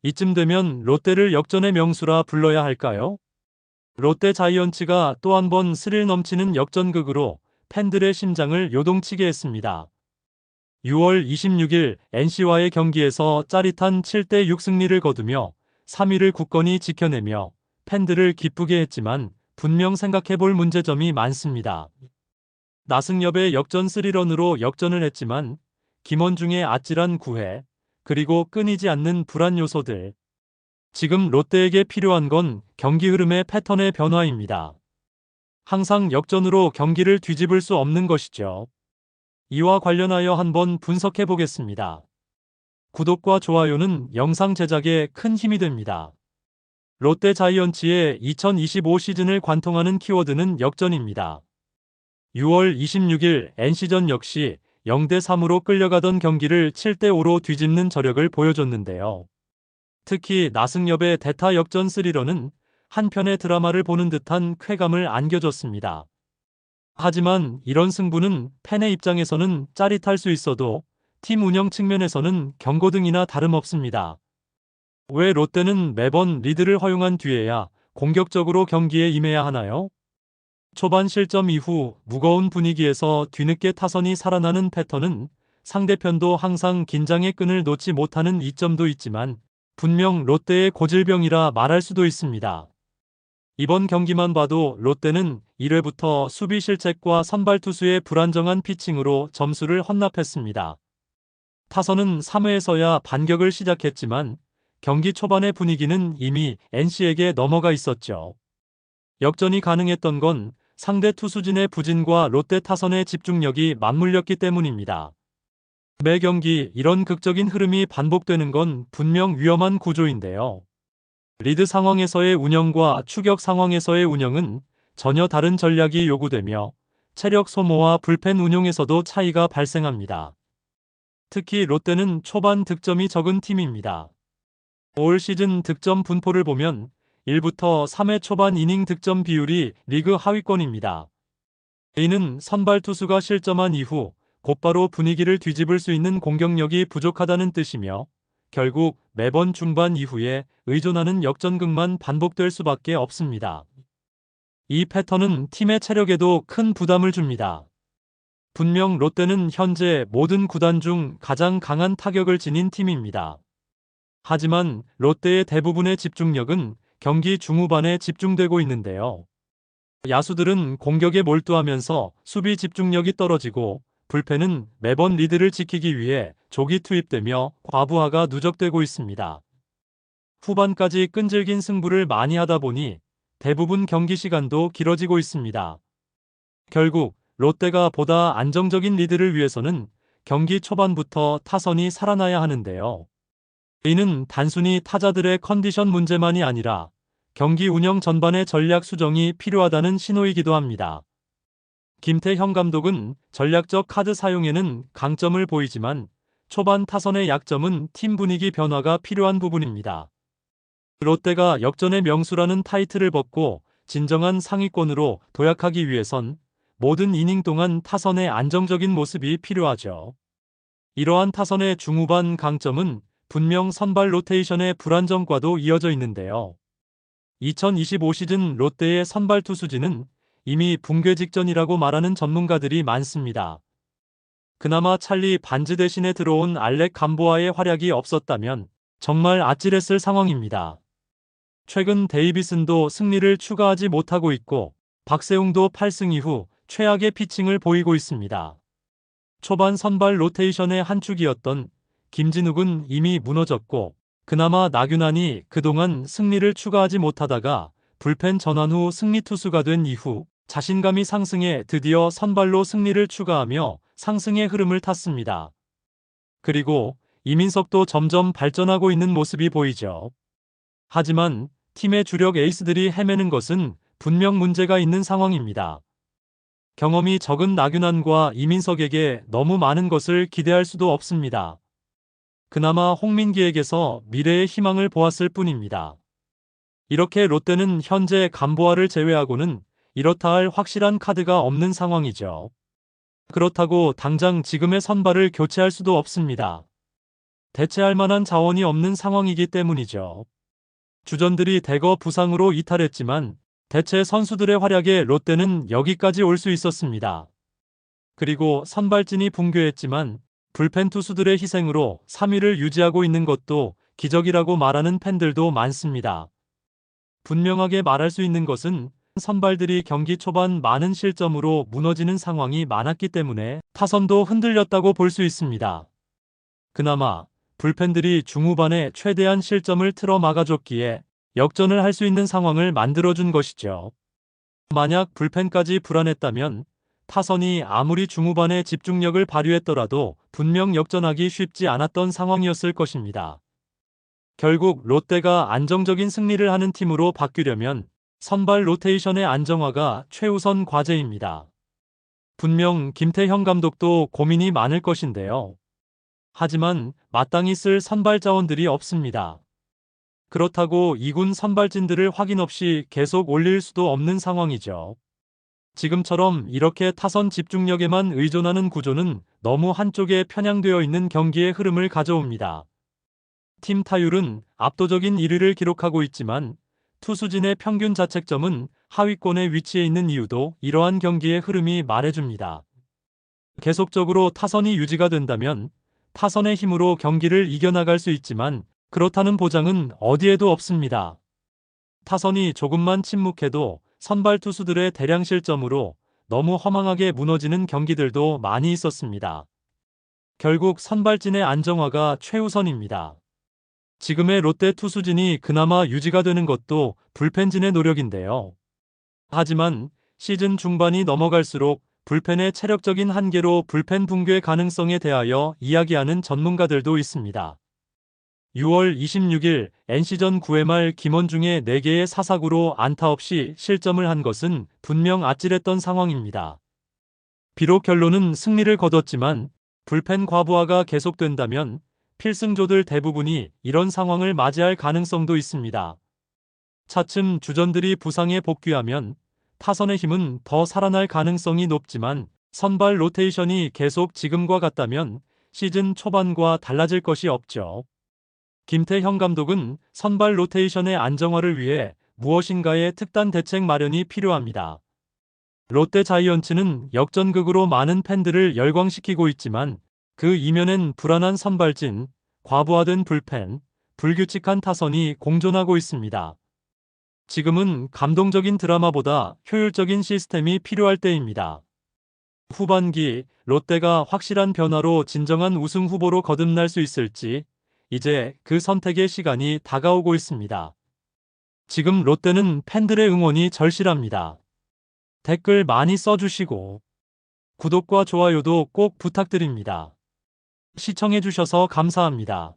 이쯤 되면 롯데를 역전의 명수라 불러야 할까요? 롯데 자이언츠가 또 한 번 스릴 넘치는 역전극으로 팬들의 심장을 요동치게 했습니다. 6월 26일 NC와의 경기에서 짜릿한 7대6 승리를 거두며 3위를 굳건히 지켜내며 팬들을 기쁘게 했지만 분명 생각해볼 문제점이 많습니다. 나승엽의 역전 3런으로 역전을 했지만 김원중의 아찔한 9회, 그리고 끊이지 않는 불안 요소들. 지금 롯데에게 필요한 건 경기 흐름의 패턴의 변화입니다. 항상 역전으로 경기를 뒤집을 수 없는 것이죠. 이와 관련하여 한번 분석해 보겠습니다. 구독과 좋아요는 영상 제작에 큰 힘이 됩니다. 롯데 자이언츠의 2025 시즌을 관통하는 키워드는 역전입니다. 6월 26일 NC전 역시 0대3으로 끌려가던 경기를 7대5로 뒤집는 저력을 보여줬는데요. 특히 나승엽의 대타 역전 3런은 한편의 드라마를 보는 듯한 쾌감을 안겨줬습니다. 하지만 이런 승부는 팬의 입장에서는 짜릿할 수 있어도 팀 운영 측면에서는 경고등이나 다름없습니다. 왜 롯데는 매번 리드를 허용한 뒤에야 공격적으로 경기에 임해야 하나요? 초반 실점 이후 무거운 분위기에서 뒤늦게 타선이 살아나는 패턴은 상대편도 항상 긴장의 끈을 놓지 못하는 이점도 있지만 분명 롯데의 고질병이라 말할 수도 있습니다. 이번 경기만 봐도 롯데는 1회부터 수비 실책과 선발 투수의 불안정한 피칭으로 점수를 헌납했습니다. 타선은 3회에서야 반격을 시작했지만 경기 초반의 분위기는 이미 NC에게 넘어가 있었죠. 역전이 가능했던 건 상대 투수진의 부진과 롯데 타선의 집중력이 맞물렸기 때문입니다. 매 경기 이런 극적인 흐름이 반복되는 건 분명 위험한 구조인데요. 리드 상황에서의 운영과 추격 상황에서의 운영은 전혀 다른 전략이 요구되며 체력 소모와 불펜 운용에서도 차이가 발생합니다. 특히 롯데는 초반 득점이 적은 팀입니다. 올 시즌 득점 분포를 보면 1부터 3회 초반 이닝 득점 비율이 리그 하위권입니다. 이는 선발 투수가 실점한 이후 곧바로 분위기를 뒤집을 수 있는 공격력이 부족하다는 뜻이며 결국 매번 중반 이후에 의존하는 역전극만 반복될 수밖에 없습니다. 이 패턴은 팀의 체력에도 큰 부담을 줍니다. 분명 롯데는 현재 모든 구단 중 가장 강한 타격을 지닌 팀입니다. 하지만 롯데의 대부분의 집중력은 경기 중후반에 집중되고 있는데요. 야수들은 공격에 몰두하면서 수비 집중력이 떨어지고 불펜은 매번 리드를 지키기 위해 조기 투입되며 과부하가 누적되고 있습니다. 후반까지 끈질긴 승부를 많이 하다 보니 대부분 경기 시간도 길어지고 있습니다. 결국 롯데가 보다 안정적인 리드를 위해서는 경기 초반부터 타선이 살아나야 하는데요. 이는 단순히 타자들의 컨디션 문제만이 아니라 경기 운영 전반의 전략 수정이 필요하다는 신호이기도 합니다. 김태형 감독은 전략적 카드 사용에는 강점을 보이지만 초반 타선의 약점은 팀 분위기 변화가 필요한 부분입니다. 롯데가 역전의 명수라는 타이틀을 벗고 진정한 상위권으로 도약하기 위해선 모든 이닝 동안 타선의 안정적인 모습이 필요하죠. 이러한 타선의 중후반 강점은 분명 선발 로테이션의 불안정과도 이어져 있는데요. 2025 시즌 롯데의 선발 투수진은 이미 붕괴 직전이라고 말하는 전문가들이 많습니다. 그나마 찰리 반즈 대신에 들어온 알렉 감보아의 활약이 없었다면 정말 아찔했을 상황입니다. 최근 데이비슨도 승리를 추가하지 못하고 있고 박세웅도 8승 이후 최악의 피칭을 보이고 있습니다. 초반 선발 로테이션의 한 축이었던 김진욱은 이미 무너졌고 그나마 나균환이 그동안 승리를 추가하지 못하다가 불펜 전환 후 승리 투수가 된 이후 자신감이 상승해 드디어 선발로 승리를 추가하며 상승의 흐름을 탔습니다. 그리고 이민석도 점점 발전하고 있는 모습이 보이죠. 하지만 팀의 주력 에이스들이 헤매는 것은 분명 문제가 있는 상황입니다. 경험이 적은 나균환과 이민석에게 너무 많은 것을 기대할 수도 없습니다. 그나마 홍민기에게서 미래의 희망을 보았을 뿐입니다. 이렇게 롯데는 현재 감보아를 제외하고는 이렇다 할 확실한 카드가 없는 상황이죠. 그렇다고 당장 지금의 선발을 교체할 수도 없습니다. 대체할 만한 자원이 없는 상황이기 때문이죠. 주전들이 대거 부상으로 이탈했지만 대체 선수들의 활약에 롯데는 여기까지 올 수 있었습니다. 그리고 선발진이 붕괴했지만 불펜 투수들의 희생으로 3위를 유지하고 있는 것도 기적이라고 말하는 팬들도 많습니다. 분명하게 말할 수 있는 것은 선발들이 경기 초반 많은 실점으로 무너지는 상황이 많았기 때문에 타선도 흔들렸다고 볼 수 있습니다. 그나마 불펜들이 중후반에 최대한 실점을 틀어 막아줬기에 역전을 할 수 있는 상황을 만들어준 것이죠. 만약 불펜까지 불안했다면 타선이 아무리 중후반에 집중력을 발휘했더라도 분명 역전하기 쉽지 않았던 상황이었을 것입니다. 결국 롯데가 안정적인 승리를 하는 팀으로 바뀌려면 선발 로테이션의 안정화가 최우선 과제입니다. 분명 김태형 감독도 고민이 많을 것인데요. 하지만 마땅히 쓸 선발 자원들이 없습니다. 그렇다고 2군 선발진들을 확인 없이 계속 올릴 수도 없는 상황이죠. 지금처럼 이렇게 타선 집중력에만 의존하는 구조는 너무 한쪽에 편향되어 있는 경기의 흐름을 가져옵니다. 팀 타율은 압도적인 1위를 기록하고 있지만 투수진의 평균 자책점은 하위권에 위치해 있는 이유도 이러한 경기의 흐름이 말해줍니다. 계속적으로 타선이 유지가 된다면 타선의 힘으로 경기를 이겨나갈 수 있지만 그렇다는 보장은 어디에도 없습니다. 타선이 조금만 침묵해도 선발 투수들의 대량 실점으로 너무 허망하게 무너지는 경기들도 많이 있었습니다. 결국 선발진의 안정화가 최우선입니다. 지금의 롯데 투수진이 그나마 유지가 되는 것도 불펜진의 노력인데요. 하지만 시즌 중반이 넘어갈수록 불펜의 체력적인 한계로 불펜 붕괴 가능성에 대하여 이야기하는 전문가들도 있습니다. 6월 26일 NC전 9회 말 김원중의 4개의 사사구로 안타 없이 실점을 한 것은 분명 아찔했던 상황입니다. 비록 결론은 승리를 거뒀지만 불펜 과부하가 계속된다면 필승조들 대부분이 이런 상황을 맞이할 가능성도 있습니다. 차츰 주전들이 부상에 복귀하면 타선의 힘은 더 살아날 가능성이 높지만 선발 로테이션이 계속 지금과 같다면 시즌 초반과 달라질 것이 없죠. 김태형 감독은 선발 로테이션의 안정화를 위해 무엇인가의 특단 대책 마련이 필요합니다. 롯데 자이언츠는 역전극으로 많은 팬들을 열광시키고 있지만 그 이면엔 불안한 선발진, 과부하된 불펜, 불규칙한 타선이 공존하고 있습니다. 지금은 감동적인 드라마보다 효율적인 시스템이 필요할 때입니다. 후반기 롯데가 확실한 변화로 진정한 우승 후보로 거듭날 수 있을지 이제 그 선택의 시간이 다가오고 있습니다. 지금 롯데는 팬들의 응원이 절실합니다. 댓글 많이 써주시고 구독과 좋아요도 꼭 부탁드립니다. 시청해주셔서 감사합니다.